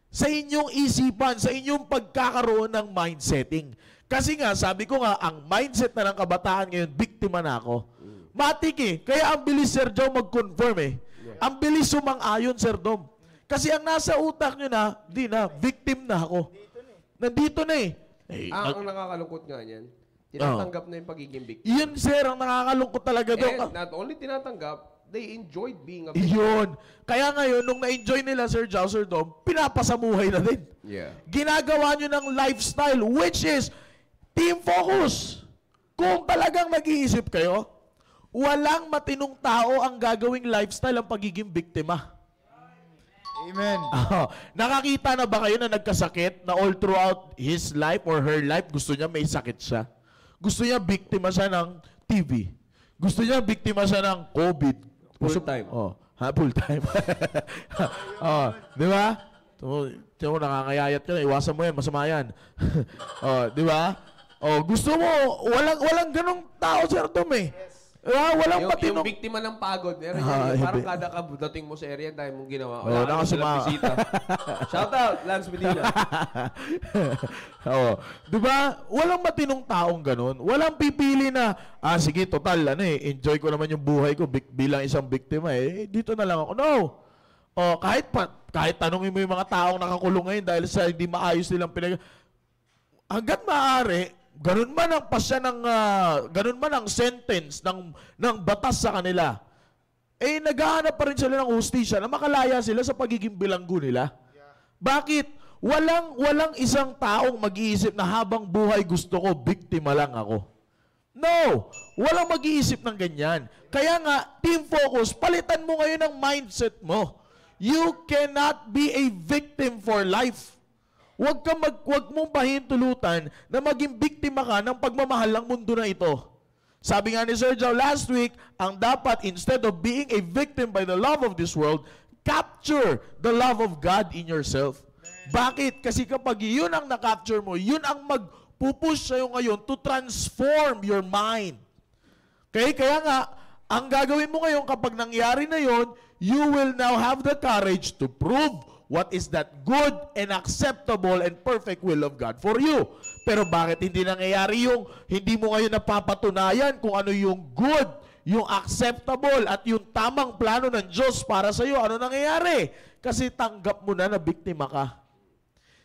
Sa inyong isipan, sa inyong pagkakaroon ng mind setting. Kasi nga, sabi ko nga, ang mindset na ng kabataan ngayon, biktima na ako. Matik eh. Kaya ang bilis, Sir Joe, mag-conform eh. Ang bilis sumang-ayon, Sir Dom. Kasi ang nasa utak nyo na, di na, victim na ako. Nandito na eh. Ang nakakalungkot nga niyan, tinatanggap na yung pagiging victim. Yun, Sir, ang nakakalungkot talaga doon. Not only tinatanggap, they enjoyed being a victim. Yun. Kaya ngayon, nung na-enjoy nila, Sir Joe, Sir Dom, pinapasamuhay na din. Yeah. Ginagawa nyo ng lifestyle, which is team focus. Kung talagang nag-iisip kayo, walang matinong tao ang gagawing lifestyle ang pagiging biktima. Amen. Nakakita na ba kayo na nagkasakit na all throughout his life or her life, gusto niya may sakit siya? Gusto niya biktima siya ng TV. Gusto niya biktima siya ng COVID. Full time. Full time. Di ba? Tiyo, nakakayayat ka na. Iwasan mo yan. Masama yan. Di ba? Gusto mo, walang ganong tao, Sir Tom eh. Walang matinong... Yung biktima ng pagod. Parang kada dating mo sa area, dahil mong ginawa. Wala ka silang bisita. Shout out, Lance Medina. Diba? Walang matinong taong ganun. Walang pipili na, sige, total, enjoy ko naman yung buhay ko bilang isang biktima eh. Dito na lang ako. No! Kahit tanongin mo yung mga taong nakakulong ngayon dahil sa hindi maayos nilang hanggat maaari, ganun man ang pasya ng ganun man ang sentence ng batas sa kanila. Naghahanap pa rin sila ng hustisya na makalaya sila sa pagiging bilanggo nila. Bakit? Walang isang taong mag-iisip na habang buhay gusto ko, biktima lang ako. No! Walang mag-iisip ng ganyan. Kaya nga, team focus, palitan mo ngayon ang mindset mo. You cannot be a victim for life. Huwag mong pahintulutan na maging biktima ka ng pagmamahal ng mundo na ito. Sabi nga ni Sir Joe last week, ang dapat, instead of being a victim by the love of this world, capture the love of God in yourself. Bakit? Kasi kapag yun ang na-capture mo, yun ang magpupush sa'yo ngayon to transform your mind. Okay? Kaya nga, ang gagawin mo ngayon kapag nangyari na yun, you will now have the courage to prove what is that good and acceptable and perfect will of God for you. Pero bakit hindi nangyayari yung hindi mo ngayon napapatunayan kung ano yung good, yung acceptable at yung tamang plano ng Diyos para sa iyo? Ano nangyayari? Kasi tanggap mo na biktima ka.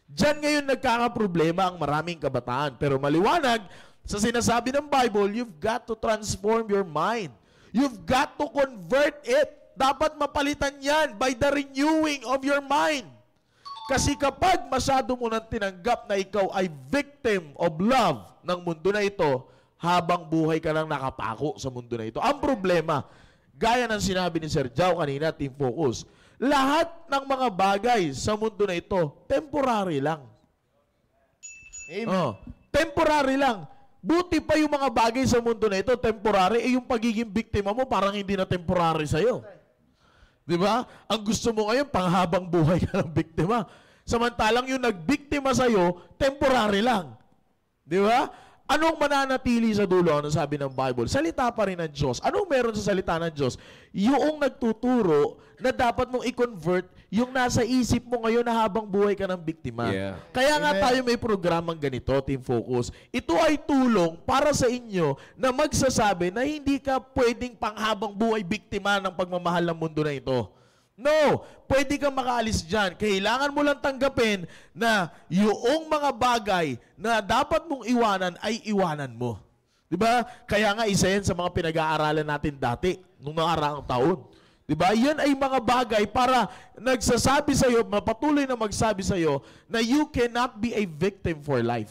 Diyan ngayon nagkakaproblema ang maraming kabataan. Pero maliwanag, sa sinasabi ng Bible, you've got to transform your mind. You've got to convert it. Dapat mapalitan yan by the renewing of your mind. Kasi kapag masyado mo nang tinanggap na ikaw ay victim of love ng mundo na ito, habang buhay ka lang nakapako sa mundo na ito. Ang problema, gaya ng sinabi ni Sir Joe kanina, Team Focus, lahat ng mga bagay sa mundo na ito, temporary lang. Amen. Temporary lang. Buti pa yung mga bagay sa mundo na ito, temporary, yung pagiging biktima mo parang hindi na temporary sa'yo. Di ba? Ang gusto mo ngayon, panghabang buhay ka ng biktima. Samantalang yung nagbiktima sa'yo, temporary lang. Di ba? Anong mananatili sa dulo? Ano sabi ng Bible? Salita pa rin ng Diyos. Anong meron sa salita ng Diyos? Yung nagtuturo na dapat mong i-convert yung nasa isip mo ngayon na habang buhay ka ng biktima. Yeah. Kaya nga tayo may programang ganito, Team Focus. Ito ay tulong para sa inyo na magsasabi na hindi ka pwedeng panghabang buhay biktima ng pagmamahal ng mundo na ito. No, pwede kang makaalis dyan. Kailangan mo lang tanggapin na yung mga bagay na dapat mong iwanan ay iwanan mo. Diba? Kaya nga isa yan sa mga pinag-aaralan natin dati, nung nakaraang taon. Diba? Yan ay mga bagay para nagsasabi sa'yo, mapatuloy na magsabi sa'yo na you cannot be a victim for life.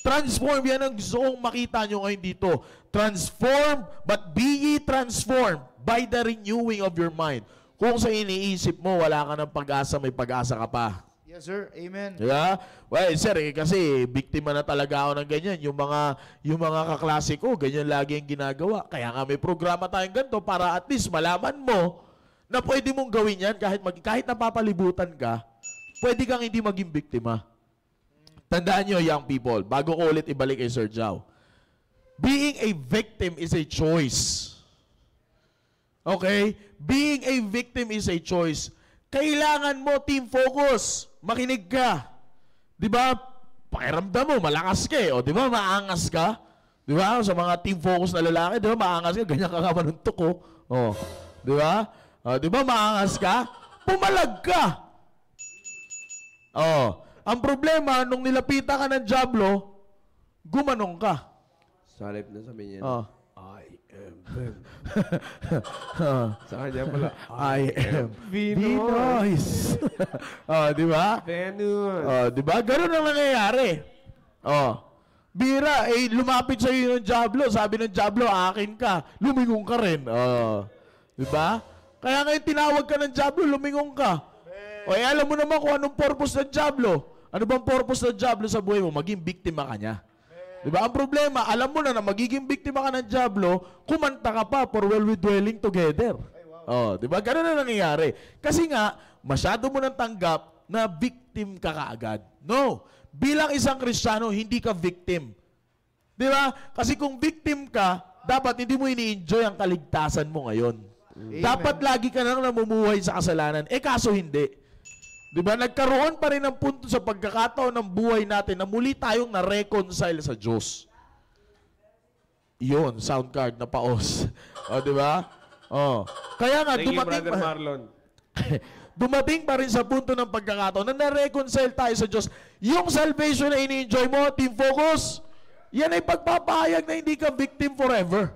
Transform, yan ang gusto kong makita nyo ngayon dito. Transform, but be ye transformed by the renewing of your mind. Kung sa iniisip mo, wala ka ng pag-asa, may pag-asa ka pa. Yes, sir. Amen. Diba? Well, sir, kasi biktima na talaga ako ng ganyan. Yung mga kaklase ko, ganyan lagi yung ginagawa. Kaya nga may programa tayong ganito para at least malaman mo na pwede mong gawin yan kahit napapalibutan ka, pwede kang hindi maging biktima. Tandaan nyo, young people, bago ko ulit ibalik kay Sir Jao, being a victim is a choice. Okay? Being a victim is a choice. Kailangan mo, Team Focus, makinig ka. Di ba? Pakiramdam mo, malakas ka eh. O, di ba, maangas ka? Di ba? Sa mga Team Focus na lalaki, di ba, maangas ka, ganyan ka manuntok ko. O, di ba? O, di ba, maangas ka? Pumalag ka. O, ang problema, nung nilapita ka ng Diablo, gumanong ka. Salip na sabi niya. O. I am them. Sa kanya pala. I am Vinoy. Vinoy. Oh, di ba? Venus. Oh, di ba? Ganun ang nangyayari. Oh. Bira, lumapit sa iyo ng Diablo. Sabi ng Diablo, akin ka. Lumingon ka rin. Oh. Di ba? Kaya ngayon tinawag ka ng Diablo, lumingon ka. O, alam mo naman kung anong purpose ng Diablo. Ano bang purpose ng Diablo sa buhay mo? Maging biktima ka niya. Diba? Ang problema, alam mo na magiging biktima ka ng Diablo, kumanta ka pa for while we dwelling together. Oh, diba? Ganun na nangyayari. Kasi nga, masyado mo nang tanggap na victim ka kaagad. No. Bilang isang Kristiyano, hindi ka victim. Diba? Kasi kung victim ka, dapat hindi mo ini-enjoy ang kaligtasan mo ngayon. Amen. Dapat lagi ka nang namumuhay sa kasalanan. Kaso hindi. Diba? Nagkaroon pa rin ng punto sa pagkakataon ng buhay natin na muli tayong na-reconcile sa Diyos. Yun, sound card na paos. O, diba? O. Kaya nga, Thank you, Brother Marlon. dumating pa rin sa punto ng pagkakataon na na-reconcile tayo sa Diyos. Yung salvation na ini-enjoy mo, Team Focus, yan ay pagpapahayag na hindi ka victim forever.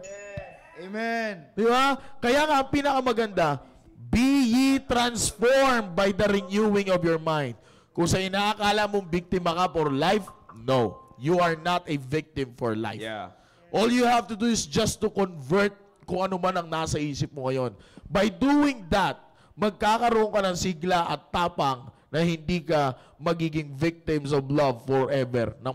Amen. Diba? Kaya nga, ang pinakamaganda, be ye transformed by the renewing of your mind. Kung sa inaakala mong biktima ka for life, no. You are not a victim for life. Yeah. All you have to do is just to convert kung ano man ang nasa isip mo ngayon. By doing that, magkakaroon ka ng sigla at tapang na hindi ka magiging victims of love forever ng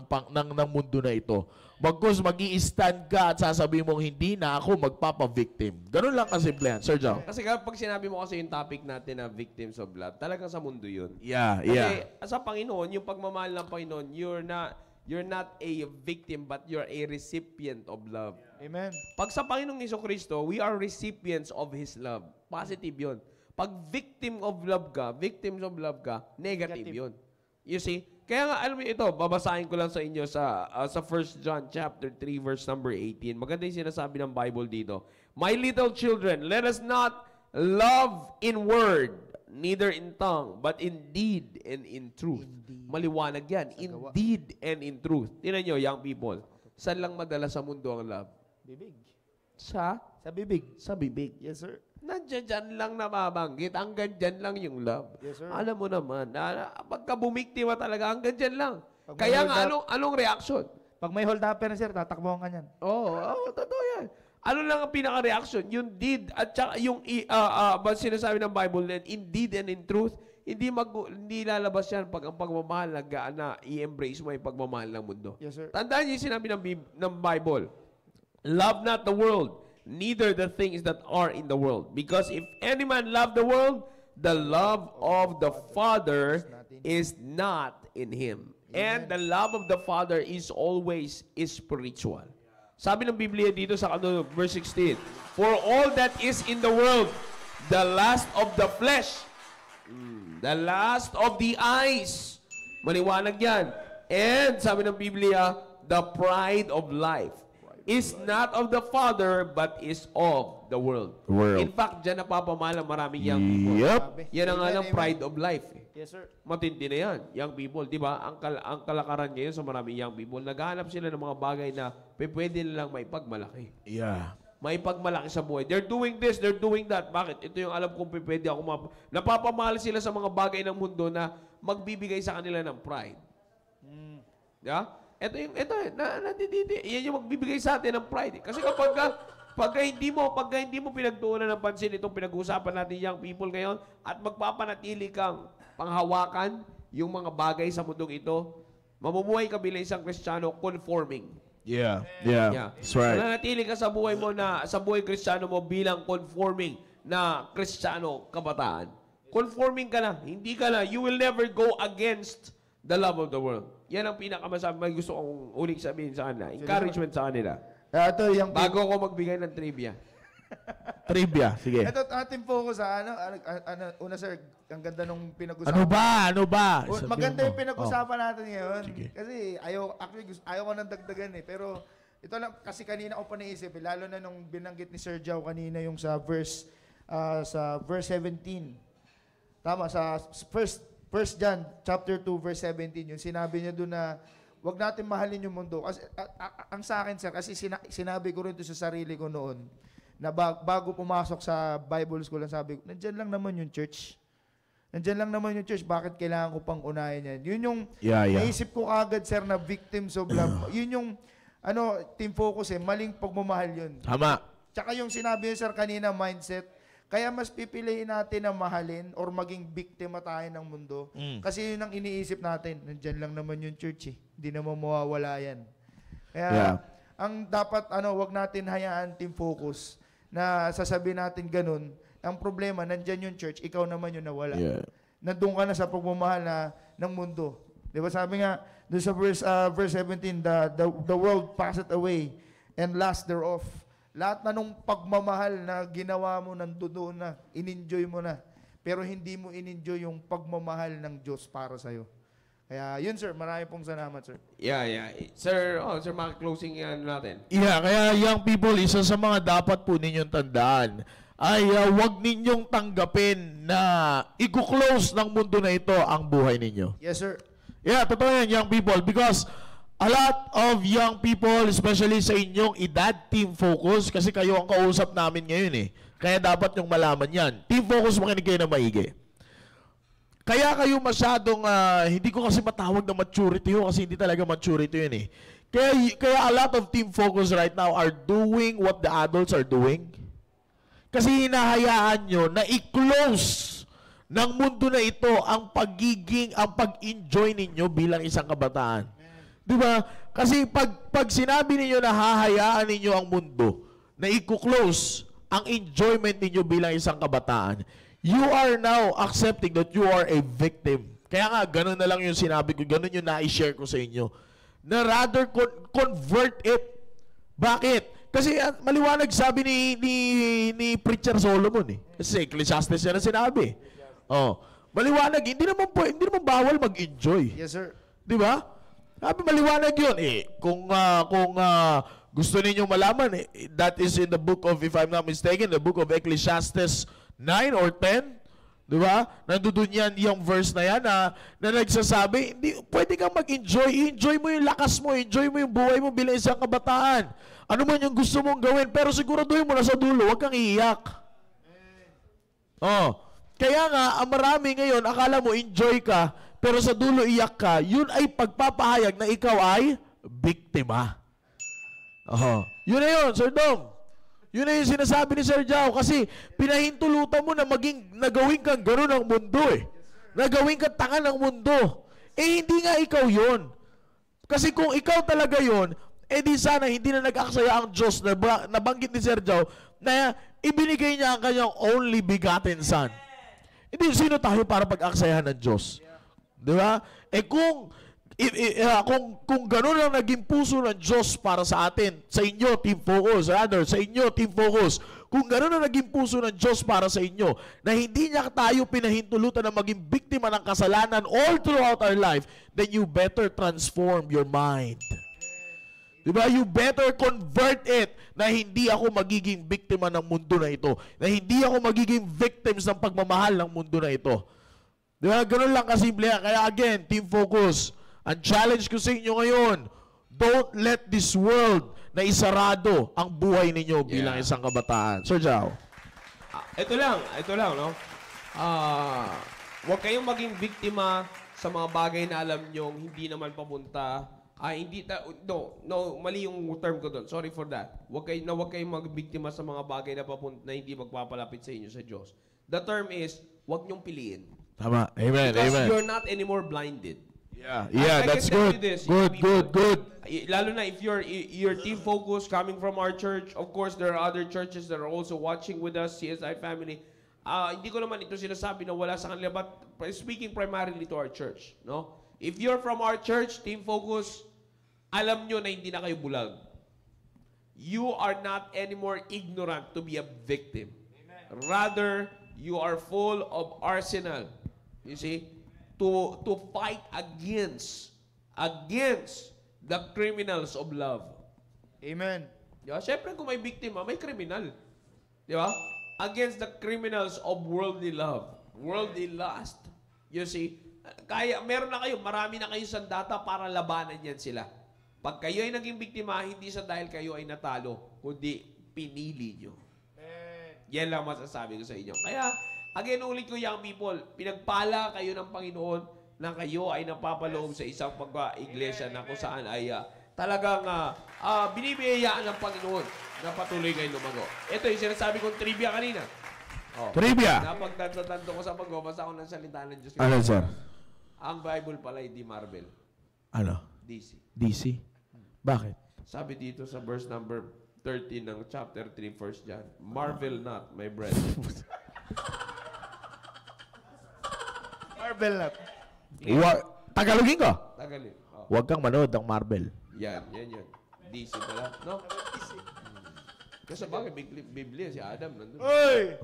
mundo na ito. Bagkus mag-i-stand ka at sasabihin mong hindi na ako magpapa-victim. Ganun lang kasimple yan. Sir Jao. Kasi kapag sinabi mo kasi yung topic natin na victims of love, talagang sa mundo yun. Yeah. Kasi sa Panginoon, yung pagmamahal ng Panginoon, you're not a victim, but you're a recipient of love. Amen. Pag sa Panginoong Jesucristo, we are recipients of His love. Positive yun. Pag victims of love ka, negative yun. You see? Kaya nga, alam mo ito, babasahin ko lang sa inyo sa 1 John chapter 3, verse number 18. Maganda yung sinasabi ng Bible dito. My little children, let us not love in word, neither in tongue, but in deed and in truth. Maliwanag yan. In deed and in truth. Tingnan nyo, young people. Saan lang madala sa mundo ang love? Bibig. Sa bibig. Sa bibig. Yes, sir. Nandiyan dyan lang nababanggit. Hanggang dyan lang yung love. Yes, sir. Alam mo naman, pagka bumiktima talaga, hanggang dyan lang. Pag may Kaya hold nga, up- anong reaction? Pag may hold upper na, sir, tatakbuhan ka niyan. Totoo yan. Ano lang ang pinaka-reaction? Yung deed at saka yung sinasabi ng Bible na in deed and in truth, hindi lalabas yan pag ang pagmamahal na i-embrace mo yung pagmamahal ng mundo. Yes, sir. Tandaan niyo yung sinabi ng Bible. Love not the world, neither the things that are in the world. Because if any man love the world, the love of the Father is not in him. And the love of the Father is always spiritual. Sabi ng Biblia dito sa verse 16, for all that is in the world, the lust of the flesh, the lust of the eyes, maliwanag yan. And sabi ng Biblia, the pride of life is not of the Father, but is of the world. In fact, dyan napapamahal ang maraming young people. Yep. Yan ang nga ng pride of life. Yes, sir. Matindi na yan, young people. Di ba? Ang kalakaran ngayon sa maraming young people, naghahanap sila ng mga bagay na pwede nilang maipagmalaki. Yeah. Maipagmalaki sa buhay. They're doing this, they're doing that. Bakit? Ito yung alam kong pwede ako napapamahal sila sa mga bagay ng mundo na magbibigay sa kanila ng pride. Yeah? Ito yan yung magbibigay sa atin ng pride. Kasi pagka hindi mo pinagtuunan ng pansin itong pinag-uusapan natin young people ngayon at magpapanatili kang panghawakan yung mga bagay sa mundong ito, mamumuhay ka bilang isang Kristiyano conforming. Yeah. That's right. Mananatili ka sa buhay mo sa buhay Kristiyano mo bilang conforming na Kristiyano kabataan. Conforming ka na, hindi ka na. You will never go against the love of the world. Yan ang pinakamasabi. May gusto kong uling sabihin sa kanila. Encouragement sa kanila. Ito yung Bago ako magbigay ng trivia. Trivia. Sige. Ito ating focus sa una sir, ang ganda nung pinag-usapan. Ano ba? Maganda yung pinag-usapan natin ngayon. Sige. Kasi ayaw ko nang dagdagan eh. Pero ito lang, kasi kanina ko pa naisip, lalo na nung binanggit ni Sir Joe kanina yung sa verse 17. Tama, sa First John chapter 2 verse 17, yung sinabi niya doon na wag natin mahalin yung mundo. Kasi, ang sa akin, sir, kasi sinabi ko rin ito sa sarili ko noon, na bago pumasok sa Bible school, sabi ko, nandyan lang naman yung church. Nandyan lang naman yung church. Bakit kailangan ko pang unahin yan? Yun yung naisip ko agad, sir, na victims of love. Yun yung team focus maling pagmamahal yun. Tama. Tsaka yung sinabi niyo, sir, kanina, mindset. Kaya mas pipiliin natin na mahalin or maging biktima tayo ng mundo. Kasi yun ang iniisip natin. Nandyan lang naman yung church eh. Hindi naman mawawala yan. Kaya, ang dapat, wag natin hayaan team focus na sasabihin natin ganun. Ang problema, nandyan yung church, ikaw naman yung nawala. Yeah. Nandun ka na sa pagmamahal ng mundo. Di ba sabi nga, doon sa verse 17, the world passeth away and lust thereof. Lahat na nung pagmamahal na ginawa mo, nandoon na, in-enjoy mo na. Pero hindi mo in-enjoy yung pagmamahal ng Diyos para sa'yo. Kaya yun, sir. Marami pong salamat, sir. Yeah. Sir, closing natin. Yeah, kaya young people, isa sa mga dapat po ninyong tandaan ay wag ninyong tanggapin na i-close ng mundo na ito ang buhay ninyo. Yes, sir. Yeah, totoo yan, young people. Because a lot of young people, especially sa inyong edad, team focus, kasi kayo ang kausap namin ngayon eh. Kaya dapat yung malaman yan. Team focus, makinig kayo na maigi. Kaya kayo masyadong, hindi ko kasi matawag na maturity yun, kasi hindi talaga maturity yun eh. Kaya a lot of team focus right now are doing what the adults are doing. Kasi hinahayaan nyo na i-close ng mundo na ito ang pag-enjoy ninyo bilang isang kabataan. Di ba? Kasi pag sinabi ninyo na hahayaan ninyo ang mundo, na i-close ang enjoyment ninyo bilang isang kabataan, you are now accepting that you are a victim. Kaya nga, ganun na lang yung sinabi ko, ganun yung na-share ko sa inyo. Na rather convert it. Bakit? Kasi maliwanag sabi ni Preacher Solomon eh. Kasi Ecclesiastes yan na sinabi. Maliwanag, hindi naman bawal mag-enjoy. Yes, sir. Di ba? Sabi maliwanag yun eh. Kung gusto ninyong malaman, that is in the book of, if I'm not mistaken, the book of Ecclesiastes 9 or 10. Di ba? Nandun yan yung verse na yan na nagsasabi, pwede kang mag-enjoy. Enjoy mo yung lakas mo. Enjoy mo yung buhay mo bilang isang kabataan. Ano man yung gusto mong gawin. Pero siguraduhin mo na sa dulo, huwag kang iiyak. Kaya nga, ang marami ngayon, akala mo enjoy ka, pero sa dulo iyak ka, yun ay pagpapahayag na ikaw ay biktima. Yun na yun, Sir Dom. Yun na yung sinasabi ni Sir Jao kasi pinahintulutan mo na nagawin kang gano'n ang mundo eh. na gawin ka tanga ng mundo. Eh, hindi nga ikaw yon. Kasi kung ikaw talaga yon, eh di sana hindi na nag-aksaya ang Diyos na nabanggit ni Sir Joe na ibinigay niya ang kanyang only begotten Son. Hindi, sino tayo para pag-aksayahan ng Diyos? Di ba? Eh kung gano'n ang naging puso ng Diyos para sa atin, sa inyo, Team Focus, rather, sa inyo, Team Focus, kung gano'n ang naging puso ng Diyos para sa inyo, na hindi niya tayo pinahintulutan na maging biktima ng kasalanan all throughout our life, then you better transform your mind. Diba? You better convert it na hindi ako magiging biktima ng mundo na ito, na hindi ako magiging victims ng pagmamahal ng mundo na ito. Diba? Ganun lang kasimple. Kaya again, Team Focus, ang challenge ko sa inyo ngayon, don't let this world na isarado ang buhay ninyo bilang isang kabataan. Sir Jao. Ito lang, no? Huwag kayong maging biktima sa mga bagay na alam nyo hindi naman papunta. Mali yung term ko doon. Sorry for that. Huwag kayong magbiktima sa mga bagay na hindi magpapalapit sa inyo sa Diyos. The term is, huwag nyong piliin. Tama. Amen. Because Amen. you're not anymore blinded. Yeah, that's good. Good. Lalo na if you're Team Focus coming from our church, of course, there are other churches that are also watching with us, CSI family. Hindi ko naman ito sinasabi na wala sa kanila, but speaking primarily to our church, no? If you're from our church, Team Focus, alam nyo na hindi na kayo bulag. You are not anymore ignorant to be a victim. Amen. Rather, you are full of arsenal. You see? To fight against the criminals of love. Amen. Diba? Siyempre, kung may biktima, may kriminal. Di ba? Against the criminals of worldly love. Worldly lust. You see? Meron na kayo, marami na kayo sandata para labanan yan sila. Pag kayo ay naging biktima, hindi sa dahil kayo ay natalo, kundi pinili nyo. Yan lang masasabi ko sa inyo. Kaya, again, ulit ko, young people, pinagpala kayo ng Panginoon na kayo ay napapaloob sa isang pag-iglesia na kung saan ay talagang binibiyayaan ng Panginoon na patuloy kayo lumago. Ito yung sinasabi kong trivia kanina. Trivia! Napagtanto ko sa pagbabasa ko ng salita ng Diyos. Ano, sir? Ang Bible pala hindi Marvel. Ano? DC? Bakit? Sabi dito sa verse number 13 ng chapter 3, 1 John, marvel not, my brethren. Marvel na. Tagalogin ko? Tagalin. Huwag kang manood ng Marvel. Yan. DC pala. No? Kasi bakit Biblia, si Adam nandun. Oy!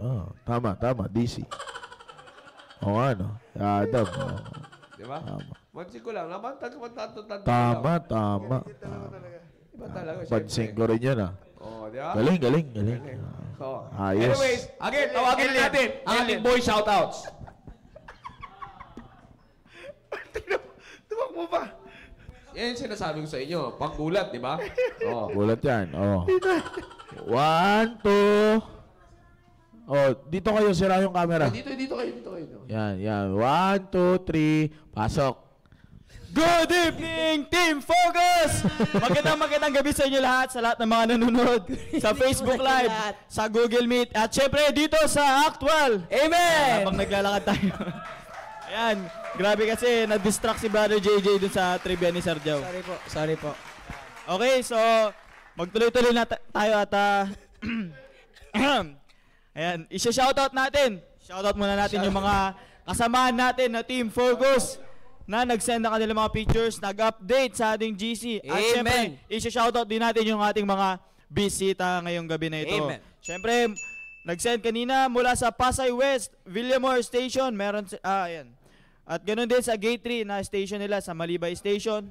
Tama. DC. Oo nga, no? Adam. Diba? Magsiko lang. Tama. Iba talaga. Pansin ko rin yan, Diba? Galing. So, Ayos. anyways, again, tawagin natin ang ating boy shoutouts. Tumak mo ba? Yan yung sinasabi ko sa inyo. Panggulat, di ba? Gulat yan. 1, 2. Dito kayo, sira yung camera. Dito kayo. Yan. 1, 2, 3. Pasok. Good evening, Team Focus! Magandang gabi sa inyo lahat, sa lahat ng mga nanonood sa Facebook Live, sa Google Meet, at syempre dito sa Actual. Amen! Habang naglalakad tayo. Ayan, grabe kasi na-distract si Brother JJ dun sa trivia ni Sir Joe. Sorry po. Okay, so magtuloy-tuloy na tayo at ayan, isa-shoutout natin. Shoutout muna natin yung mga kasamahan natin na Team Focus na nag-send na kanilang mga pictures, nag-update sa ating GC. At syempre, isa-shoutout din natin yung ating mga bisita ngayong gabi na ito. Amen. Syempre, nag-send kanina mula sa Pasay West, Villamore Station, meron, ayan. At ganoon din sa Gate 3 na station nila sa Malibay Station.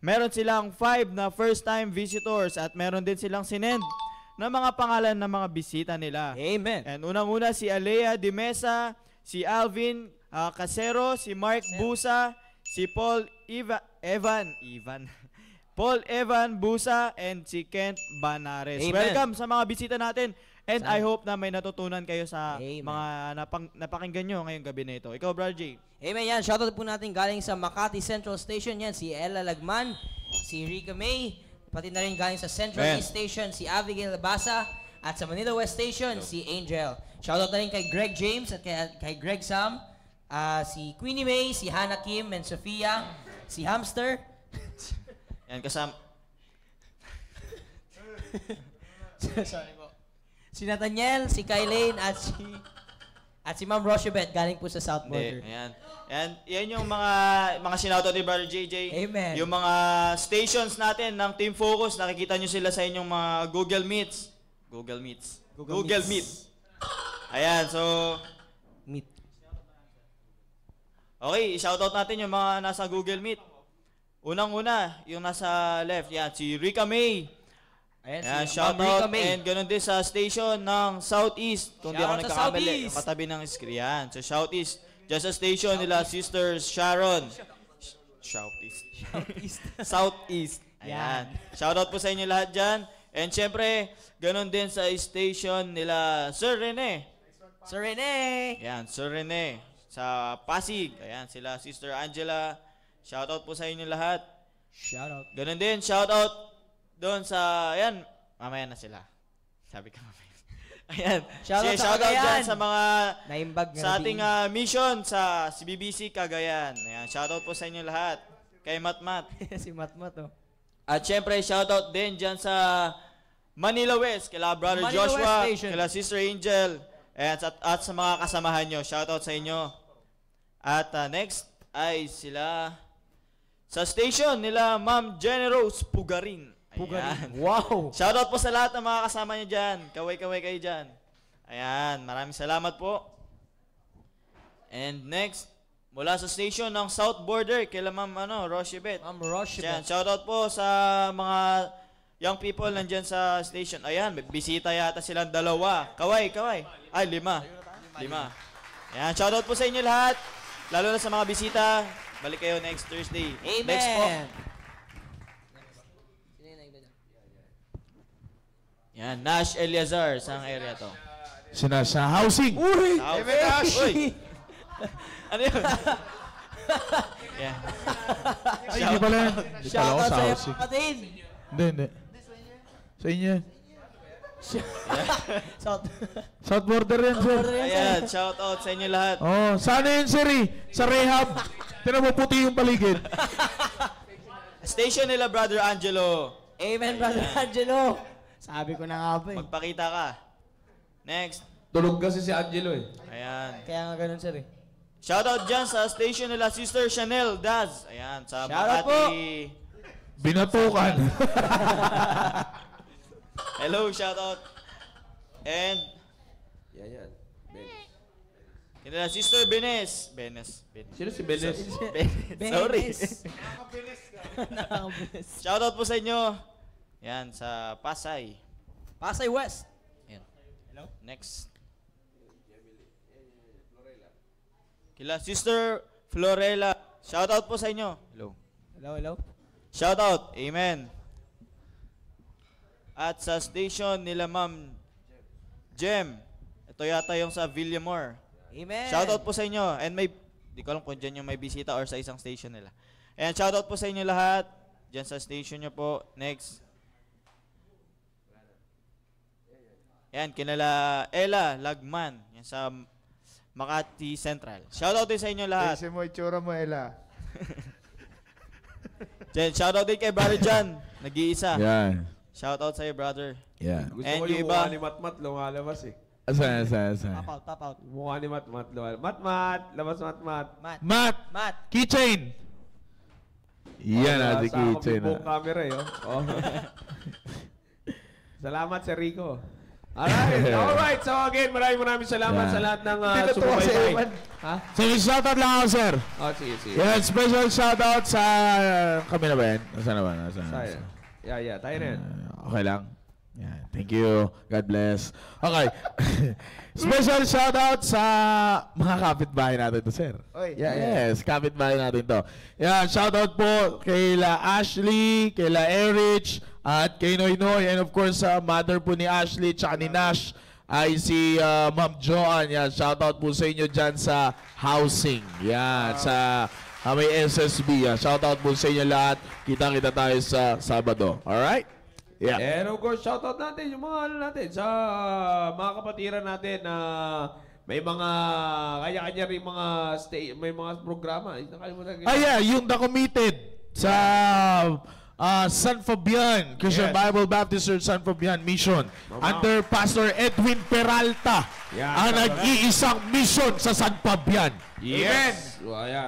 Meron silang 5 na first-time visitors at meron din silang sinend na mga pangalan ng mga bisita nila. Amen. And unang-una si Alea Di Mesa, si Alvin Casero, si Mark Busa, si Paul Paul Evan Busa, and si Kent Banares. Amen. Welcome sa mga bisita natin. And I hope na may natutunan kayo sa Amen. mga napakinggan nyo ngayong gabi na ito. Ikaw, Brad J. Amen yan. Shoutout po natin galing sa Makati Central Station yan. Si Ella Lagman, si Rica May, pati na rin galing sa Central East Station, si Abigail Labasa, at sa Manila West Station, si Angel. Shoutout na rin kay Greg James at kay Greg Sam, si Queenie May, si Hannah Kim, and Sofia, si Hamster, Yan, kasama. sorry po, si Nathaniel, si Kylene, at si Ma'am Rochebet, galing po sa South Border. Hindi, ayan. Yan yung mga sinauto ni Brother JJ. Amen. Yung mga stations natin ng Team Focus, nakikita nyo sila sa inyong mga Google Meets. Google Meets. Ayan, so... Meet. Okay, i-shoutout natin yung mga nasa Google Meet. Unang-una, yung nasa left, yan, si Rika May. Ayan, si shout Ma'am Rika out, May. and ganun din sa station ng Southeast. Kung di Shout ako out sa nagkakamali, Southeast. katabi ng screen. Yan, sa Southeast. Diyan sa station nila, Sisters Sharon. Southeast. Ayan. Shout out po sa inyo lahat dyan. And syempre, ganun din sa station nila, Sir Rene. Sir Rene! Ayan, Sir Rene. Sa Pasig. Ayan, sila Sister Angela. Shout out po sa inyo lahat. Shout out. Ganun din, shout out doon sa, ayan, mamaya na sila. Sabi ka mamaya. Ayan, Shoutout sa shout out Cagayan. dyan sa mga, Naimbag nga sa ating mission sa CBBC Cagayan. Ayan, shout out po sa inyo lahat. Kay Matmat. si Matmat, oh. At syempre, shout out din dyan sa Manila West, kila Brother Manila Joshua, West Station. kila Sister Angel, at sa mga kasamahan nyo. Shout out sa inyo. At next ay sila sa station nila Ma'am Generose Pugarin. Ayan. Wow! Shoutout po sa lahat ng mga kasama niyo dyan. Kaway-kaway kayo dyan. Ayan, maraming salamat po. And next, mula sa station ng South Border, kila Ma'am Rochebet. Ma'am Rochebet. Ayan, shoutout po sa mga young people nandyan sa station. Ayan, may bisita yata silang dalawa. Kaway. Ay, lima. Ayan, shoutout po sa inyo lahat. Lalo na sa mga bisita. Balik kayo next Thursday. Amen! Next po. Yan, Nash Eliazar, saang area to? Sa housing. Uy! South. Amen, Ash! Uy! Ano yun? Yeah. Ay, hindi pala yan. Hindi pala Shout ako out sa sa'yo, housing. kapatid! Hindi. Sa inyo yan. South. South Border yan, sir. Ayan, shout out sa inyo lahat. Oh, sana yun, sir, eh. Sa rehab. Tinan mo, puti yung paligid. Station nila, Brother Angelo. Amen, Brother Angelo! Sabi ko na nga ba eh. Magpakita ka. Next. Tulog kasi si Angelo eh. Ayan. Kaya nga ganun, sir eh. Shout out dyan sa station nila, Sister Chanel Daz. Ayan, sa Shout out Makati. Binatukan. Hello, shout out. And, Yan. kinila Sister Benes. Sino si Benes? Sorry. Nakakabilis. Shout out po sa inyo. Yan, sa Pasay. Pasay West. Yan. Next. Kila Sister Florella. Shout out po sa inyo. Hello. Shout out. Amen. At sa station nila Ma'am Jem. Ito yata yung sa Villamor. Amen. Shout out po sa inyo. And di ko alam kung dyan yung may bisita or sa isang station nila. And shout out po sa inyo lahat. Dyan sa station nyo po. Next. Yan, kinala Ella Lagman. Yan sa Makati Central. Shout out din sa inyo lahat. Ayusin mo, itsura mo, Ella. Jen, shout out din kay Brother John. Nag-iisa. Yan. Shout out sa iyo, brother. Yan. Gusto And ko yung yung iba? mukha ni Matmat lumalabas eh. Asa. Pop out. Mukha ni Matmat lumalabas. Matmat! Labas Matmat! Matt. Keychain. Yan, Sa si keychain. buong camera eh. Oh. Salamat, Sir Rico. Alright. So again, maraming salamat Yeah. sa lahat ng Hindi natuwa si sumubaybay. Eman. Ha? So, shoutout lang ako, sir. Oh, sige. Yan, special shoutout sa... Kami na ba yan? Nasaan na ba? Tayo. Yeah. Tayo na yan. Okay lang. Yan. Thank you. God bless. Okay. Special shoutout sa mga kapitbahay natin to, sir. Oy. Yes, kapitbahay natin to. Yan, shoutout po kayla Ashley, kayla Erich, at kay Noynoy, and of course sa mother po ni Ashley tsaka ni Nash ay si Ma'am Joanne. Yan, shoutout po sa inyo dyan sa housing. Yan, sa may SSB. Yan, shoutout po sa inyo lahat. Kita-kita tayo sa Sabado. Alright? Yeah. And of course, shoutout natin yung mga natin sa mga kapatiran natin na may mga kanya-kanya rin mga may mga programa. Nakalimutan ko. Yung The Committed sa San Fabian Christian Yes. Bible Baptist Church San Fabian Mission under Pastor Edwin Peralta, ang nag-iisang mission sa San Fabian. Yes!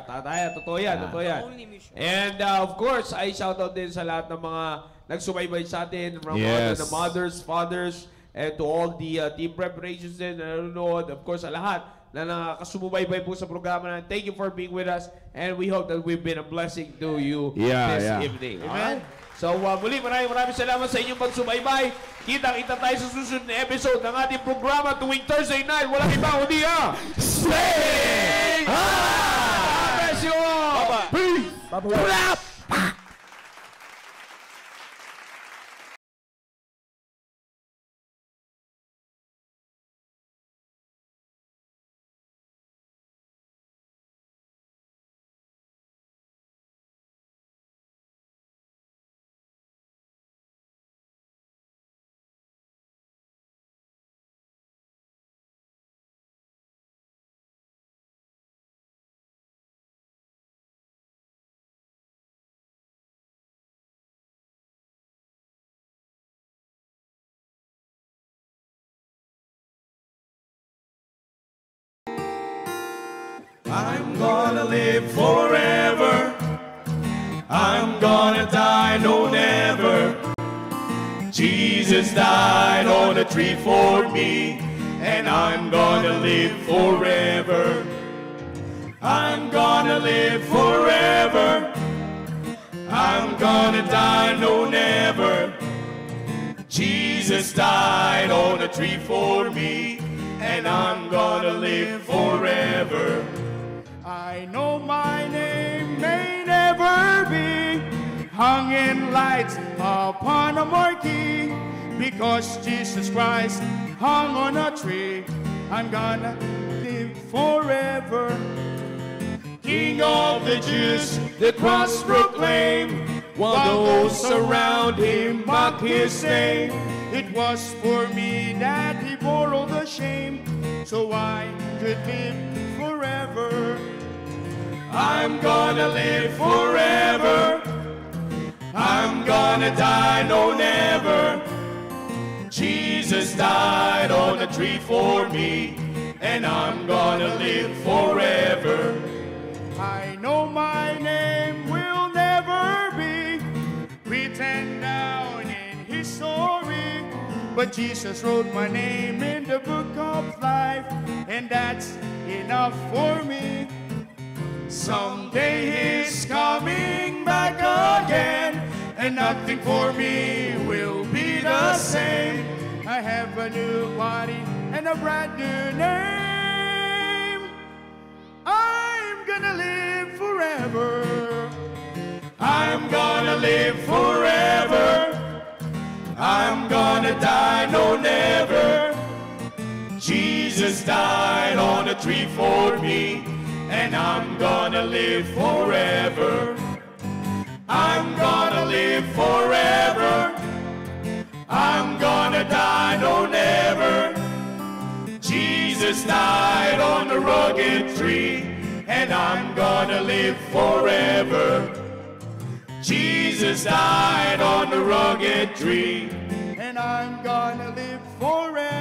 Tataya, totoo yan, totoo yan. Only mission. And of course, I shout out din sa lahat ng mga nagsubaybay sa atin, from all the mothers, fathers, and to all the team preparations din na nanonood. Of course, sa lahat na nakasumubaybay po sa programa na thank you for being with us, and we hope that we've been a blessing to you this evening. Amen? So muli, maraming salamat sa inyong pagsubaybay. Kita-kita tayo sa susunod na episode ng ating programa tuwing Thursday night. Walang iba kundi Stay high! bless you all! Peace! Pull up! I'm gonna live forever. I'm gonna die, no never. Jesus died on a tree for me, and I'm gonna live forever. I'm gonna live forever. I'm gonna die, no never. Jesus died on a tree for me, and I'm gonna live forever. I know my name may never be hung in lights upon a marquee, because Jesus Christ hung on a tree. I'm gonna live forever. King of the Jews, the cross proclaim, while those around him mock his name. It was for me that he bore all the shame, so I could live forever. I'm gonna live forever. I'm gonna die, no never. Jesus died on a tree for me, and I'm gonna live forever. I know my name will never be written down in history, but Jesus wrote my name in the book of life, and that's enough for me. Someday he's coming back again, and nothing for me will be the same. I have a new body and a brand new name. I'm gonna live forever. I'm gonna live forever. I'm gonna die, no never. Jesus died on a tree for me, and I'm gonna live forever. I'm gonna live forever. I'm gonna die, no never. Jesus died on the rugged tree, and I'm gonna live forever. Jesus died on the rugged tree, And I'm gonna live forever.